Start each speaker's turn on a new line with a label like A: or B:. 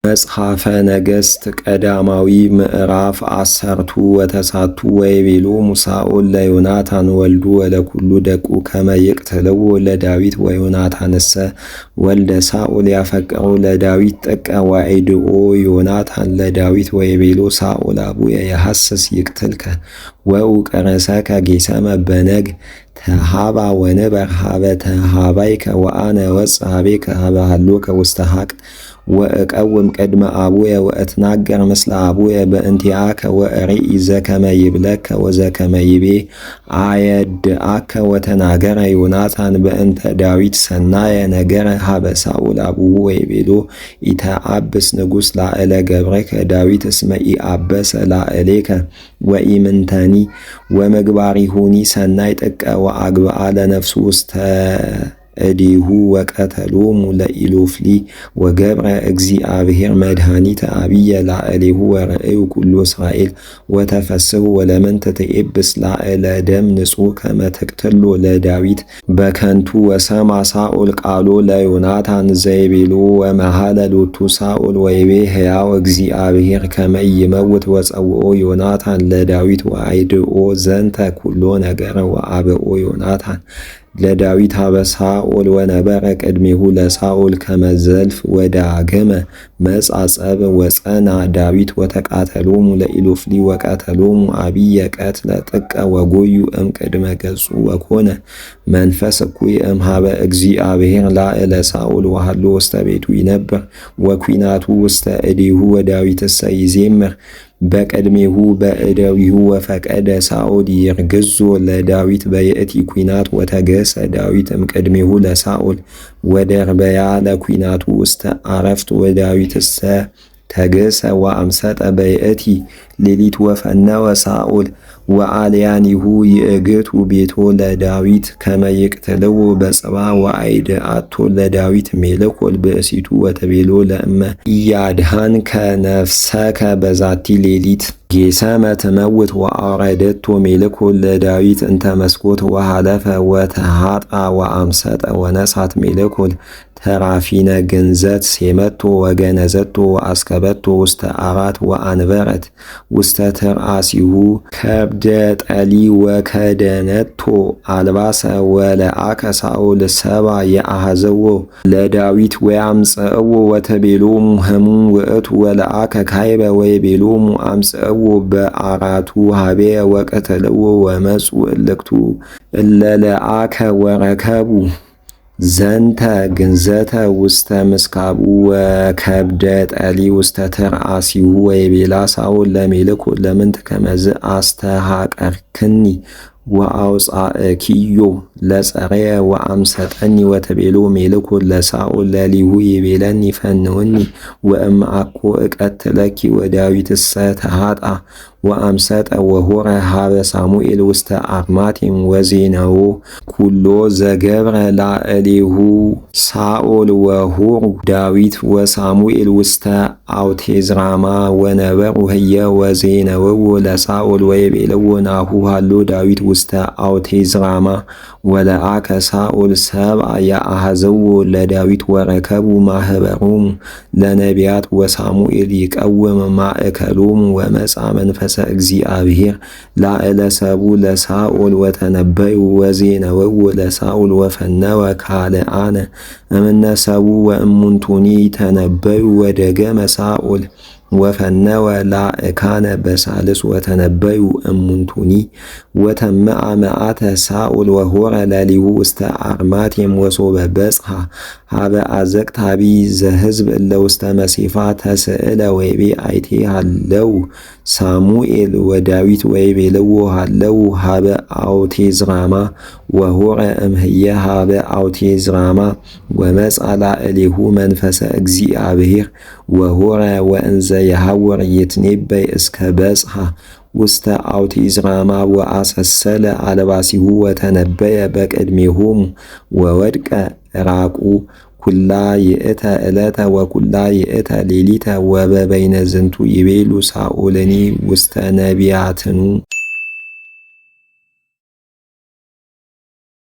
A: መጽሐፈ ነገሥት ቀዳማዊ ምዕራፍ 10 ወተሳቱ ወይቤሎሙ ሳኦል ለዮናታን ወልዱ ወለኩሉ ደቁ ከመ ይቅትልዎ ለዳዊት ወዮናታንሰ ወልደ ሳኦል ያፈቅሩ ለዳዊት ጥቀ ወአይድኦ ዮናታን ለዳዊት ወይቤሎ ሳኦል አቡየ የሐስስ ይቅትልከ ወውቀረሰከ ጌሰመ በነግ ተሃባ ወንበር ሀበ ተሃባይከ ወአነ ወጽሐቤከ ሀበ ሀሎከ ውስተ ሀቅ ወእቀውም ቅድመ አቡየ ወእትናገር ምስለ አቡየ በእንቲአከ ወእርኢ ዘከመ ይብለከ ወዘከመ ይቤ አየድአከ ወተናገረ ዮናታን በእንተ ዳዊት ሰናየ ነገረ ሀበ ሳኦል አቡሁ ወይቤሎ ኢተአብስ ንጉሥ ላዕለ ገብርከ ዳዊት እስመ ኢአበሰ ላዕሌከ ወኢምንተኒ ወምግባሪሁኒ ሰናይ ጥቀ ወአግብአ ለነፍሱ ውስተ እዲሁ ወቀተሎሙ ለኢሎፍሊ ወገብረ እግዚአብሔር መድኃኒተ አብየ ላዕሌሁ ወርእዩ ኩሉ እስራኤል ወተፈስሑ ወለምንት ትኤብስ ላዕለ ደም ንጹሕ ከመ ትቅትሎ ለዳዊት በከንቱ ወሰማ ሳኦል ቃሎ ለዮናታን ዘይቤሎ ወመሃለ ሎቱ ሳኦል ወይቤ ሕያው እግዚአብሔር ከመ ይመውት ወጸውኦ ዮናታን ለዳዊት ወአይድኦ ዘንተ ኩሎ ነገረ ወአብኦ ዮናታን ለዳዊት ሀበ ሳኦል ወነበረ ቅድሜሁ ለሳኦል ከመዘልፍ ወዳገመ መጻጸብ ወጸና ዳዊት ወተቃተሎሙ ለኢሎፍሊ ወቀተሎሙ አብየ ቀትለ ጥቀ ወጎዩ እምቅድመ ገጹ ወኮነ መንፈስ እኩይ እምሃበ እግዚአብሔር ላዕለ ሳኦል ወሃሎ ውስተ ቤቱ ይነብር ወኩናቱ ውስተ እዴሁ ወዳዊትሰ ይዜምር በቀድሜሁ በእደዊሁ ወፈቀደ ሳኦል ይርግዞ ለዳዊት በየእቲ ኩናት ወተገሰ ዳዊት እምቅድሜሁ ለሳኦል ወደርበያ ለኩናቱ ውስተ አረፍት ወዳዊትሰ ተገሰ ወአምሰጠ በየእቲ ሌሊት ወፈነወ ሳኦል ወአልያኒሁ ይእግቱ ቤቶ ለዳዊት ከመ ይቅትልዎ በጽባ ወአይድአቶ ለዳዊት ሜልኮል ብእሲቱ ወተቤሎ ለእመ ኢያድኃንከ ነፍሰከ በዛቲ ሌሊት ጌሰመ ትመውት ወአውረደቶ ሜልኮል ለዳዊት እንተ መስኮት ወሃለፈ ወተሃጣ ወአምሰጠ ወነሳት ሜልኮል ተራፊነ ግንዘት ሴመቶ ወገነዘቶ ወአስከበቶ ውስተ አራት ወአንበረት ውስተ ተርአሲሁ ከብደ ጠሊ ወከደነቶ አልባሰ ወለአከ ሳኦል ሰባ የአሐዘዎ ለዳዊት ወያምጽእዎ ወተቤሎሙ ህሙም ውእቱ ወለአከ ካይበ ወይቤሎሙ አምጽእዎ በአራቱ ሀቤ ወቀተልዎ ወመጹ እልክቱ እለለአከ ወረከቡ ዘንተ ግንዘተ ውስተ ምስካቡ ወከብደ ጠሊ ውስተ ተርአሲሁ ወይቤላ ሳኦል ለሜልኮል ለምንት ከመዝ አስተሃቀርክኒ ወአውጻእኪዮ ለጸረየ ወአምሰጠኒ ወተቤሎ ሜልኮል ለሳኦል ለሊሁ ይቤለኒ ፈንውኒ ወእምአኮ እቀትለኪ ወዳዊትሰ ተሃጣ ወአምሰጠ ወሆረ ሀበ ሳሙኤል ውስተ አርማቴም ወዜነዎ ኩሎ ዘገብረ ላዕሌሁ ሳኦል ወሆሩ ዳዊት ወሳሙኤል ውስተ አውቴዝራማ ወነበሩ ህየ ወዜነውዎ ለሳኦል ወይቤልዎ ናሁ ሃሎ ዳዊት ውስተ አውቴዝራማ ወለአከ ሳኦል ሰብአ የአሐዘዎ ለዳዊት ወረከቡ ማህበሮሙ ለነቢያት ወሳሙኤል ይቀውም ማእከሎሙ ወመጻ መንፈሰ እግዚአብሔር ላዕለ ሰቡ ለሳኦል ወተነበዩ ወዜነውዎ ለሳኦል ወፈነወ ካልአነ እምነ ሰቡ ወእሙንቱኒ ተነበዩ ወደገመ ሳኦል ወፈነወ ላእካነ በሳልስ ወተነበዩ እሙንቱኒ ወተመአ መዓተ ሳኦል ወሆረ ለሊሁ ውስተ አርማቴም ወሶበ በጽሐ ሀበ አዘቅት አቢይ ዘህዝብ እለ ውስተ መሴፋ ተስእለ ወይቤ አይቴ ሃለው ሳሙኤል ወዳዊት ወይቤልዎ ሃለው ሀበ አውቴዝራማ ወሆረ እምህየ ሀበ አውቴዝራማ ወመጻ ላዕሌሁ መንፈሰ እግዚአብሔር ወሆረ ወእንዘ የሐወር ይትኔበይ እስከ በጽሐ ውስተ አውቴዝራማ ወአሰሰለ አልባሲሁ ወተነበየ በቅድሜሆሙ ወወድቀ ራቁ ኩላ ይእተ ዕለተ ወኩላ ይእተ ሌሊተ ወበበይነ ዝንቱ ይቤሉ ሳኦልኒ ውስተ ነቢያትኑ